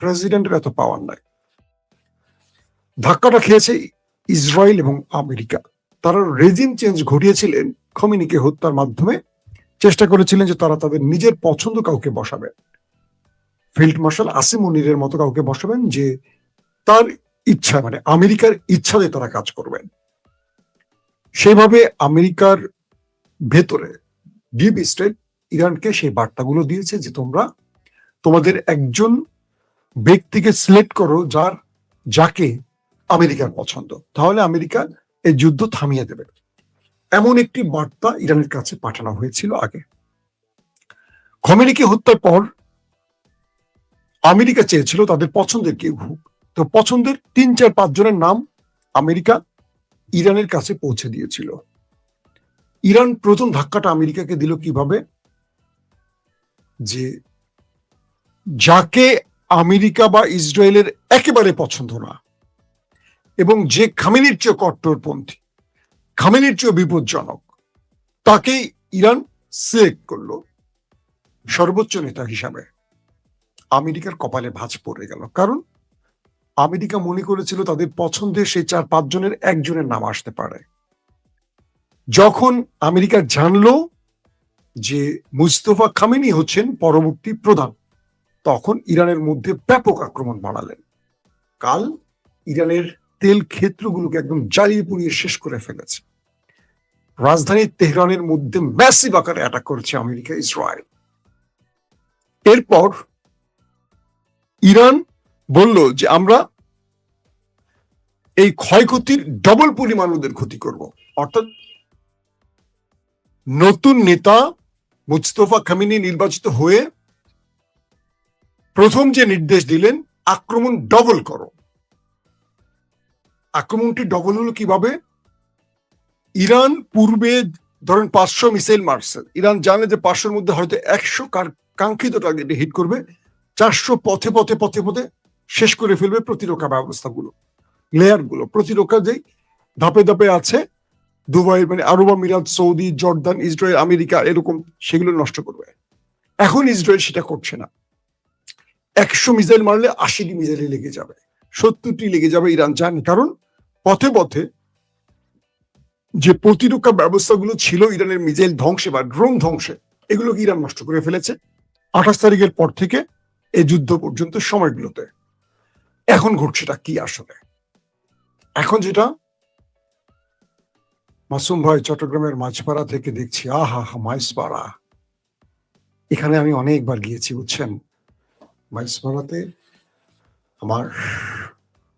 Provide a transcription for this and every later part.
প্রেসিডেন্টের এত পাওয়ার নাই। ধাক্কাটা খেয়েছে ইসরায়েল এবং আমেরিকা। তারা রেজিম চেঞ্জ ঘটিয়েছিলেন খোমেনিকে হত্যার মাধ্যমে, চেষ্টা করেছিলেন যে তারা তাদের নিজের পছন্দ কাউকে বসাবেন, ফিল্ড মার্শাল আসিম মুনিরের মতো কাউকে বসাবেন যে তার ইচ্ছা, মানে আমেরিকার ইচ্ছাতে তারা কাজ করবেন। সেভাবে আমেরিকার ভেতরে ডিপ স্টেট ইরানকে সেই বার্তাগুলো দিয়েছে যে তোমরা তোমাদের একজন ব্যক্তিকে সিলেক্ট করো যাকে আমেরিকার পছন্দ, তাহলে আমেরিকা এই যুদ্ধ থামিয়ে দেবে। এমন একটি বার্তা ইরানের কাছে পাঠানো হয়েছিল আগে। খোমেনিকে হত্যার পর আমেরিকা চেয়েছিল তাদের পছন্দের কেউ হোক, তো পছন্দের 3-4-5 জনের নাম আমেরিকা ইরানের কাছে পৌঁছে দিয়েছিল। ইরান প্রথম ধাক্কাটা আমেরিকাকে দিল কিভাবে, যে যাকে আমেরিকা বা ইসরায়েলের একেবারে পছন্দ না এবং যে খামেনির চেয়ে কট্টরপন্থী, খামেনির চেয়ে বিপজ্জনক, তাকেই ইরান সিলেক্ট করলো সর্বোচ্চ নেতা হিসাবে। আমেরিকার কপালে ভাঁজ পড়ে গেল, কারণ আমেরিকা মনে করেছিল তাদের পছন্দের সেই 4-5 জনের একজনের নাম আসতে পারে। যখন আমেরিকা জানলো যে মুস্তফা খামেনি হচ্ছেন পরবর্তী প্রধান, তখন ইরানের মধ্যে ব্যাপক আক্রমণ বাড়ালেন। কাল ইরানের তেল ক্ষেত্রগুলোকে একদম জ্বালিয়ে পুড়িয়ে শেষ করে ফেলেছে। রাজধানী তেহরানের মধ্যে ম্যাসিভ আকারে অ্যাটাক করেছে আমেরিকা, ইসরায়েল। এরপর ইরান বলল যে আমরা এই ক্ষয়ক্ষতির ডবল পরিমাণ ওদের ক্ষতি করব। অর্থাৎ নতুন নেতা মুস্তফা খামেনি নির্বাচিত হয়ে প্রথম যে নির্দেশ দিলেন, আক্রমণ ডবল করো। আক্রমণটি ডবল হলো কিভাবে? ইরান পূর্বে ধরেন 500 মিসাইল মারছে, ইরান জানে যে 500-র মধ্যে হয়তো 100 কাঙ্ক্ষিত টার্গেটে হিট করবে, 400 পথে পথে পথে পথে শেষ করে ফেলবে প্রতিরক্ষা ব্যবস্থাগুলো, লেয়ারগুলো। প্রতিরক্ষা যেই ধাপে ধাপে আছে, দুবাই মানে আরব আমিরাত, সৌদি, জর্দান, ইসরায়েল, আমেরিকা, এরকম, সেগুলো নষ্ট করবে। এখন ইসরায়েল সেটা করছে না। 100 মিসাইল মারলে 80টি মিসাইলে লেগে যাবে, 70টি লেগে যাবে, ইরান জানে। কারণ পথে পথে যে প্রতিরক্ষা ব্যবস্থাগুলো ছিল ইরানের মিসাইল ধ্বংসে বা ড্রোন ধ্বংসে, এগুলোকে ইরান নষ্ট করে ফেলেছে 28 তারিখের পর থেকে এই যুদ্ধ পর্যন্ত সময়গুলোতে। এখন ঘটছেটা কি আসলে? এখন যেটা মাসুম ভাই চট্টগ্রামের মাঝপাড়া থেকে দেখছি, আহা মাইজপাড়া, এখানে আমি অনেকবার গিয়েছি, বুঝছেন। মাইজপাড়াতে আমার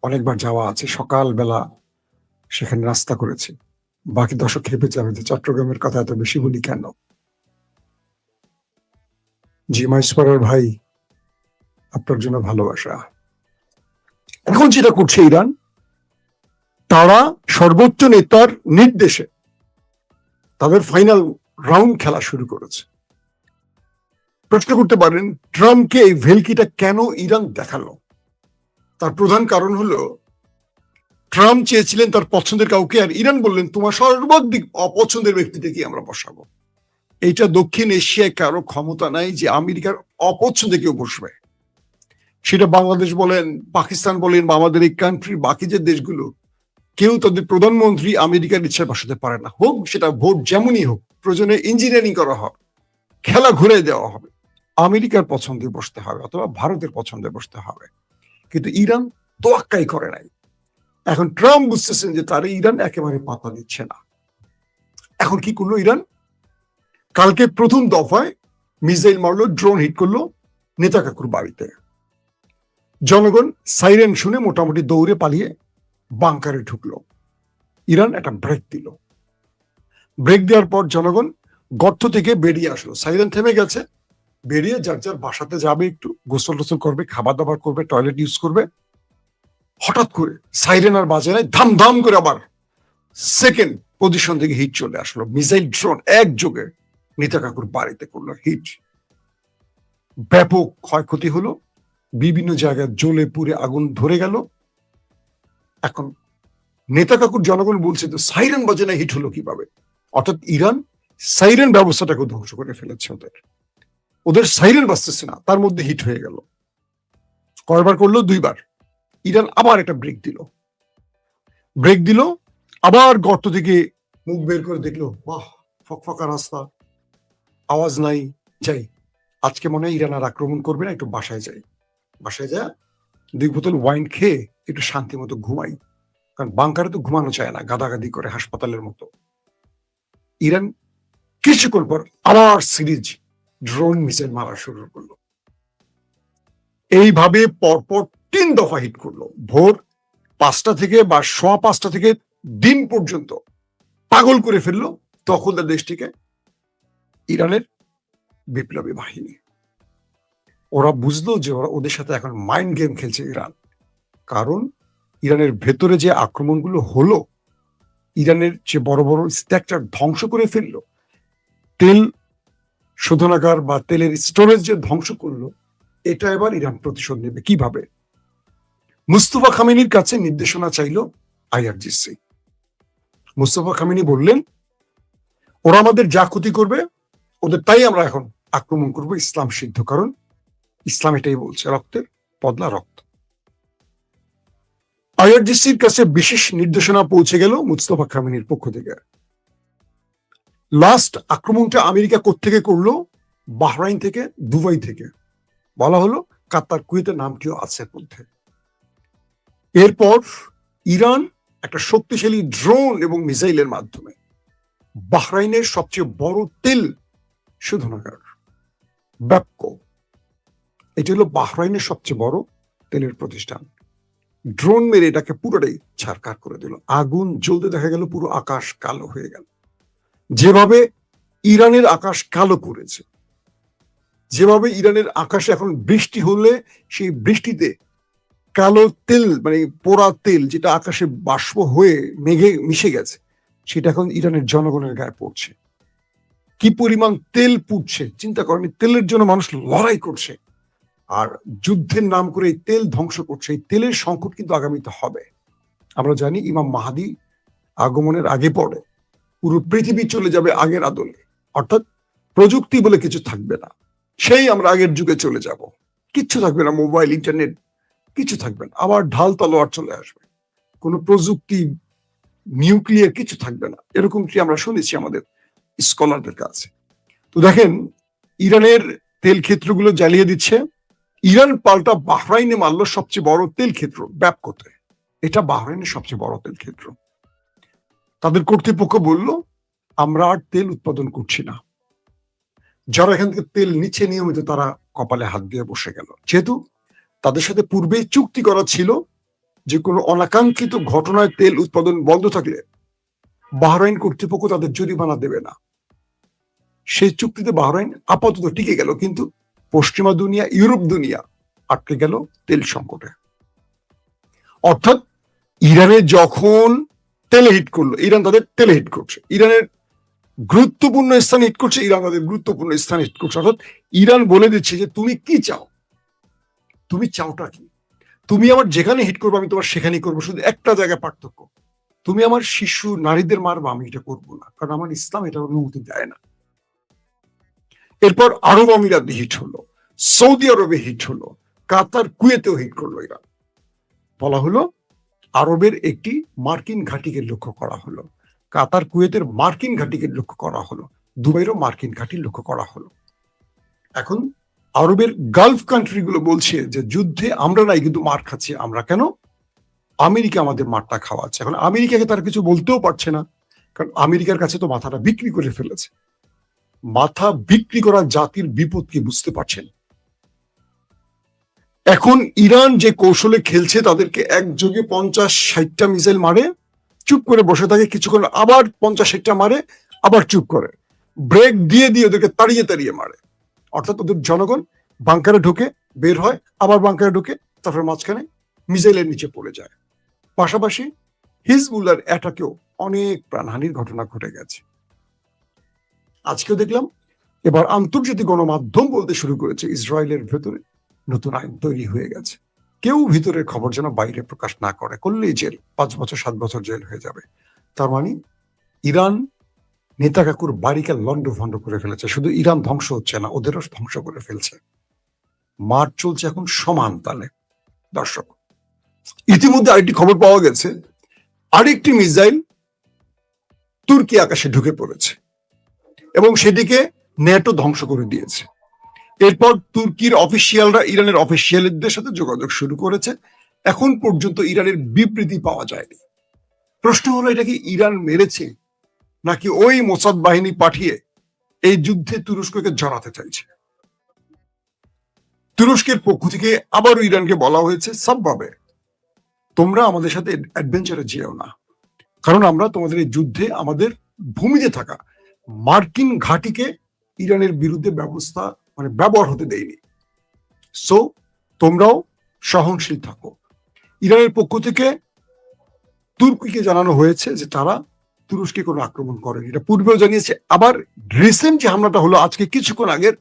অনেকবার যাওয়া আছে, সকালবেলা সেখানে নাস্তা করেছি। বাকি দর্শক খেপে যাবে যে চট্টগ্রামের কথা এত বেশি বলি কেন। জি মাইজপাড়ার ভাই, আপনার জন্য ভালোবাসা। এখন যেটা করছে ইরান, তারা সর্বোচ্চ নেতার নির্দেশে তাদের ফাইনাল রাউন্ড খেলা শুরু করেছে। প্রশ্ন করতে পারেন ট্রাম্পকে এই ভেলকিটা কেন ইরান দেখালো? তার প্রধান কারণ হলো, ট্রাম্প চেয়েছিলেন তার পছন্দের কাউকে, আর ইরান বললেন তোমার সর্বাধিক অপছন্দের ব্যক্তিটাকে আমরা বসাবো। এইটা দক্ষিণ এশিয়ায় কারো ক্ষমতা নাই যে আমেরিকার অপছন্দে কেউ বসবে। সেটা বাংলাদেশ বলেন, পাকিস্তান বলেন, বা আমাদের এই কান্ট্রির বাকি যে দেশগুলো, কেউ তাদের প্রধানমন্ত্রী আমেরিকার ইচ্ছায় বসাতে পারে না। হোক সেটা ভোট যেমনই হোক, প্রয়োজনে ইঞ্জিনিয়ারিং করা হবে, খেলা ঘুরে দেওয়া হবে, আমেরিকার পছন্দে বসতে হবে অথবা ভারতের পছন্দে বসতে হবে। কিন্তু ইরান তোয়াক্কাই করে নাই। এখন ট্রাম্প বুঝতেছেন যে তার ইরান একেবারে পাত্তা দিচ্ছে না। এখন কি করলো ইরান? কালকে প্রথম দফায় মিসাইল মারলো, ড্রোন হিট করলো নেতা কাকুর বাড়িতে। জনগণ সাইরেন শুনে মোটামুটি দৌড়ে পালিয়ে বাংকারে ঢুকলো। ইরান একটা ব্রেক দিল। ব্রেক দেওয়ার পর জনগণ গর্ত থেকে বেরিয়ে আসলো, সাইরেন থেমে গেছে, বেরিয়ে যার যার বাসাতে যাবে, একটু গোসল টোসল করবে, খাবার দাবার করবে, টয়লেট ইউজ করবে। হঠাৎ করে সাইরেন আর বাজে নাই, ধাম ধাম করে আবার সেকেন্ড পজিশন থেকে হিট চলে আসলো। মিসাইল ড্রোন একযোগে নেতা কাকুর বাড়িতে করলো হিট। ব্যাপক ক্ষয়ক্ষতি হলো, বিভিন্ন জায়গায় জ্বলে পুড়ে আগুন ধরে গেল। এখন নেতা কাকুর জনগণ বলছে তো সাইরেন বাজে না, হিট হলো কিভাবে? অর্থাৎ ইরান সাইরেন ব্যবস্থাটাকে ধ্বংস করে ফেলেছে। ওদের সাইরেন বাজতেছে না, তার মধ্যে হিট হয়ে গেল। কয়বার করলো? 2বার। ইরান আবার একটা ব্রেক দিল, আবার গর্ত থেকে মুখ বের করে দেখলো, বাহ, ফকফকা রাস্তা, আওয়াজ নাই, যাই, আজকে মনে হয় ইরান আর আক্রমণ করবে না, একটু বাসায় যাই। বাসায় যা 2 বোতল ওয়াইন খেয়ে একটু শান্তি মতো ঘুমাই, কারণ বাংকারে তো ঘুমানো চায় না, গাদাগাদি করে হাসপাতালের মতো। ইরান কিছুক্ষণ পর আবার সিরিজ ড্রোন মিসাইল মারা শুরু করলো। এইভাবে পরপর 3 দফা হিট করলো, ভোর 5টা থেকে বা সোয়া 5টা থেকে দিন পর্যন্ত পাগল করে ফেললো দখলদার দেশটিকে ইরানের বিপ্লবী বাহিনী। ওরা বুঝলো যে ওদের সাথে এখন মাইন্ড গেম খেলছে ইরান, কারণ ইরানের ভেতরে যে আক্রমণগুলো হলো, ইরানের যে বড় বড় স্ট্রাকচার ধ্বংস করে ফেললো, তেল শোধনাগার বা তেলের স্টোরেজ যে ধ্বংস করলো, এটা এবার ইরান প্রতিশোধ নেবে কিভাবে। মুস্তফা খামেনির কাছে নির্দেশনা চাইল আইআরজিসি। মুস্তফা খামেনি বললেন, ওরা আমাদের যা ক্ষতি করবে ওদের তাই আমরা এখন আক্রমণ করব, ইসলাম সিদ্ধ, কারণ ইসলাম এটাই বলছে, রক্তের বদলা রক্ত। আইআরজিসির কাছে বিশেষ নির্দেশনা পৌঁছে গেল মুস্তফা খামেনির পক্ষ থেকে। লাস্ট আক্রমণটা আমেরিকা কোত্থেকে করলো? বাহরাইন থেকে, দুবাই থেকে। বলা হলো কাতার, কুয়েতের নামটিও আছে মধ্যে। এরপর ইরান একটা শক্তিশালী ড্রোন এবং মিসাইলের মাধ্যমে বাহরাইনের সবচেয়ে বড় তেল শোধনাগার ব্যাপকো, এটি হলো বাহরাইনের সবচেয়ে বড় তেলের প্রতিষ্ঠান, ড্রোন মেরে এটাকে পুরোটাই ছারখার করে দিল। আগুন জ্বলতে দেখা গেল, পুরো আকাশ কালো হয়ে গেল। যেভাবে ইরানের আকাশ কালো করেছে, যেভাবে ইরানের আকাশে এখন বৃষ্টি হলে সেই বৃষ্টিতে কালো তেল, মানে পোড়া তেল যেটা আকাশে বাষ্প হয়ে মেঘে মিশে গেছে, সেটা এখন ইরানের জনগণের গায়ে পড়ছে। কি পরিমাণ তেল পুড়ছে চিন্তা করেন। তেলের জন্য মানুষ লড়াই করছে, আর যুদ্ধের নাম করে এই তেল ধ্বংস করছে। এই তেলের সংকট কিন্তু আগামীতে হবে। আমরা জানি ইমাম মাহাদি আগমনের আগে পরে পুরো পৃথিবী চলে যাবে আগের আদলে, অর্থাৎ প্রযুক্তি বলে কিছু থাকবে না, সেই আমরা আগের যুগে চলে যাব, কিচ্ছু থাকবে না, মোবাইল, ইন্টারনেট কিছু থাকবে না, আবার ঢাল তলোয়ার চলে আসবে, কোনো প্রযুক্তি, নিউক্লিয়ার কিছু থাকবে না, এরকমটি আমরা শুনেছি আমাদের স্কলারদের কাছে। তো দেখেন, ইরানের তেল ক্ষেত্রগুলো জ্বালিয়ে দিচ্ছে। ইরান পাল্টা বাহরাইনে মারলো সবচেয়ে বড় তেল ক্ষেত্র ব্যাপকোতে। এটা বাহরাইনের সবচেয়ে বড় তেল ক্ষেত্র। তাদের কর্তৃপক্ষ বলল, আমরা আর তেল উৎপাদন করছি না। যারা এখান থেকে তেল নিচ্ছে নিয়মিত, তারা কপালে হাত দিয়ে বসে গেল, যেহেতু তাদের সাথে পূর্বে চুক্তি করা ছিল যে কোনো অনাকাঙ্ক্ষিত ঘটনায় তেল উৎপাদন বন্ধ থাকলে বাহরাইন কর্তৃপক্ষ তাদের জরিমানা দেবে না। সেই চুক্তিতে বাহরাইন আপাতত টিকে গেল, কিন্তু পশ্চিমা দুনিয়া, ইউরোপ দুনিয়া আটকে গেল তেল সংকটে। অর্থাৎ ইরানে যখন তেলে হিট করলো, ইরান তাদের তেলে হিট করছে, ইরানের গুরুত্বপূর্ণ স্থান হিট করছে, ইরান তাদের গুরুত্বপূর্ণ স্থান হিট করছে। অর্থাৎ ইরান বলে দিচ্ছে যে তুমি কি চাও, তুমি চাওটা কি, তুমি আমার যেখানে হিট করবো আমি তোমার সেখানেই করবো, শুধু একটা জায়গায় পার্থক্য, তুমি আমার শিশু নারীদের মারবা, আমি এটা করবো না, কারণ আমার ইসলাম এটা অনুমতি দেয় না। এরপর আরব আমিরাতে হিট হলো, সৌদি আরবে হিট হলো, কাতার, কুয়েতেও হিট করলো ইরান। বলা হলো আরবের একটি মার্কিন ঘাঁটিকে লক্ষ্য করা হলো, কাতার কুয়েতের মার্কিন ঘাঁটিকে লক্ষ্য করা হলো, দুবাইয়েরও মার্কিন ঘাঁটি লক্ষ্য করা হলো। এখন আরবের গালফ কান্ট্রিগুলো বলছে যে যুদ্ধে আমরা নাই, কিন্তু মার খাচ্ছি আমরা কেন, আমেরিকা আমাদের মারটা খাওয়াচ্ছে। এখন আমেরিকাকে তারা কিছু বলতেও পারছে না, কারণ আমেরিকার কাছে তো মাথাটা বিক্রি করে ফেলেছে। মাথা বিক্রি করা জাতির বিপদ কি বুঝতে পারছেন? এখন ইরান যে কৌশলে খেলছে, তাদেরকে একযোগে 50-60টা মিসাইল মারে, চুপ করে বসে থাকে, কিছুক্ষণ আবার 50-60টা মারে, আবার চুপ করে, ব্রেক দিয়ে দিয়ে ওদেরকে তাড়িয়ে তাড়িয়ে মারে। অর্থাৎ ওদের জনগণ বাংকারে ঢুকে বের হয়, আবার বাংকারে ঢুকে, তারপরে মাঝখানে মিসাইলের নিচে পড়ে যায়। পাশাপাশি হিজবুল্লাহর অ্যাটাকেও অনেক প্রাণহানির ঘটনা ঘটে গেছে। আজকেও দেখলাম এবার আন্তর্জাতিক গণমাধ্যম বলতে শুরু করেছে ইসরায়েলের ভেতরে নতুন আইন তৈরি হয়ে গেছে, কেউ ভিতরের খবর যেন বাইরে প্রকাশ না করে, করলেই জেল, 5 বছর 7 বছর জেল হয়ে যাবে। তার মানে ইরান নেতা কাকুর বাড়িকে লন্ড ভন্ড করে ফেলেছে। শুধু ইরান ধ্বংস হচ্ছে না, ওদেরও ধ্বংস করে ফেলছে। মার চলছে এখন সমান তালে। দর্শক, ইতিমধ্যে আরেকটি খবর পাওয়া গেছে, আরেকটি মিসাইল তুর্কি আকাশে ঢুকে পড়েছে এবং সেটিকে নেটো ধ্বংস করে দিয়েছে। এরপর তুর্কির অফিসিয়ালরা ইরানের অফিসিয়ালদের সাথে যোগাযোগ শুরু করেছে। এখন পর্যন্ত ইরানের বিবৃতি পাওয়া যায়নি। প্রশ্ন হলো, এটা কি ইরান মেরেছে নাকি ওই মোসাদ বাহিনী পাঠিয়ে এই যুদ্ধে তুরস্ককে জড়াতে চাইছে? তুরস্কের পক্ষ থেকে আবারও ইরানকে বলা হয়েছে সবভাবে তোমরা আমাদের সাথে অ্যাডভেঞ্চারে যেও না, কারণ আমরা তোমাদের এই যুদ্ধে আমাদের ভূমিতে থাকা মার্কিন ঘাঁটিকে ইরানের বিরুদ্ধে ব্যবহার হতে দেয়নি। সো তোমরাও সহনশীল থাকো। ইরানের পক্ষ থেকে তুর্কিকে জানানো হয়েছে যে তারা তুরস্কে কোনো আক্রমণ করেনি, এটা পূর্বেও জানিয়েছে। আবার রিসেন্ট যে হামলাটা হলো আজকে কিছুক্ষণ আগের,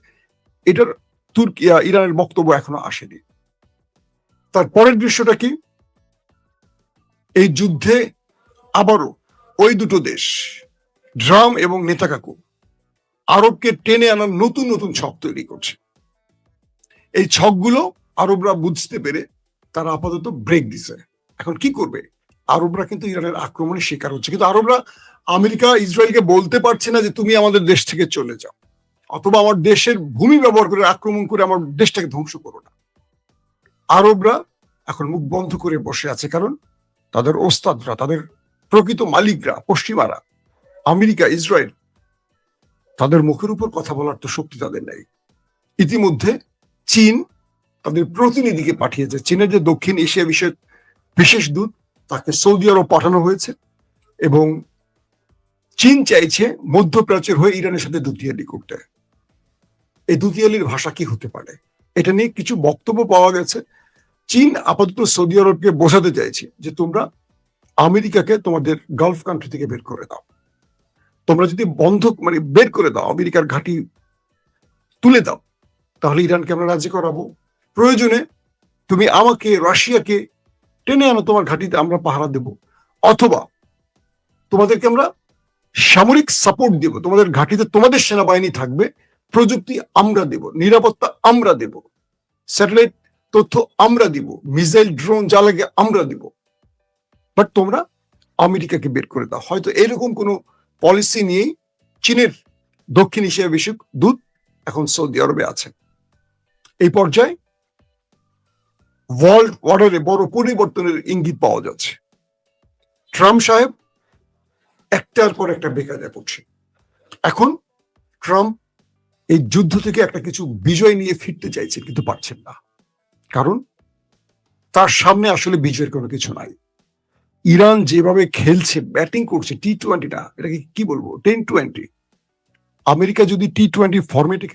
এটার ইরানের বক্তব্য এখনো আসেনি। তারপরের দৃশ্যটা কি, এই যুদ্ধে আবারও ওই দুটো দেশ ড্রাম এবং নেতাকাকু আরবকে টেনে আনার নতুন নতুন ছক তৈরি করছে। এই ছকগুলো আরবরা বুঝতে পেরে তারা আপাতত ব্রেক দিছে। এখন কি করবে? আরবরা কিন্তু ইরানের আক্রমণের শিকার হচ্ছে, কিন্তু আরবরা আমেরিকা ইসরায়েলকে বলতে পারছে না যে তুমি আমাদের দেশ থেকে চলে যাও, অথবা আমার দেশের ভূমি ব্যবহার করে আক্রমণ করে আমার দেশটাকে ধ্বংস করো না। আরবরা এখন মুখ বন্ধ করে বসে আছে, কারণ তাদের ওস্তাদরা, তাদের প্রকৃত মালিকরা, পশ্চিমারা, আমেরিকা, ইসরায়েল, তাদের মুখের উপর কথা বলার তো শক্তি তাদের নেই। ইতিমধ্যে চীন তাদের প্রতিনিধিকে পাঠিয়েছে। চীনের যে দক্ষিণ এশিয়া বিষয়ক বিশেষ দূত, তাকে সৌদি আরব পাঠানো হয়েছে এবং চীন চাইছে মধ্যপ্রাচ্যের হয়ে ইরানের সাথে দুতিয়ালি করতে। এই দুতিয়ালির ভাষা কি হতে পারে, এটা নিয়ে কিছু বক্তব্য পাওয়া গেছে। চীন আপাতত সৌদি আরবকে বোঝাতে চাইছে যে তোমরা আমেরিকাকে তোমাদের গালফ কান্ট্রি থেকে বের করে দাও। তোমরা যদি বের করে দাও, আমেরিকার ঘাঁটি তুলে দাও, তাহলে ইরানকে আমরা রাজি করাবো। প্রয়োজনে তুমি আমাকে, রাশিয়াকে টেনে আনো তোমার ঘাঁটিতে, আমরা পাহারা দেব। অথবা তোমাদেরকে আমরা সামরিক সাপোর্ট দেব, তোমাদের ঘাঁটিতে তোমাদের সেনাবাহিনী থাকবে, প্রযুক্তি আমরা দেব, নিরাপত্তা আমরা দেব, স্যাটেলাইট তথ্য আমরা দিব, মিসাইল ড্রোন যা লাগে আমরা দিব, বাট তোমরা আমেরিকাকে বের করে দাও। হয়তো এরকম কোনো পলিসি নিয়েই চীনের দক্ষিণ এশিয়া বিষয়ক দূত এখন সৌদি আরবে আছেন। এই পর্যায়ে ওয়ার্ল্ড অর্ডারে বড় পরিবর্তনের ইঙ্গিত পাওয়া যাচ্ছে। ট্রাম্প সাহেব একটার পর একটা বেকায়দায় পড়ছে। এখন ট্রাম্প এই যুদ্ধ থেকে একটা কিছু বিজয় নিয়ে ফিরতে চাইছেন, কিন্তু পারছেন না, কারণ তার সামনে আসলে বিজয়ের কোনো কিছু নাই। ইরান যেভাবে খেলছে, ব্যাটিং করছে, টি-20 না, এটাকে কি বলবো, 10-20। আমেরিকা যদি টি-20 ফরম্যাটে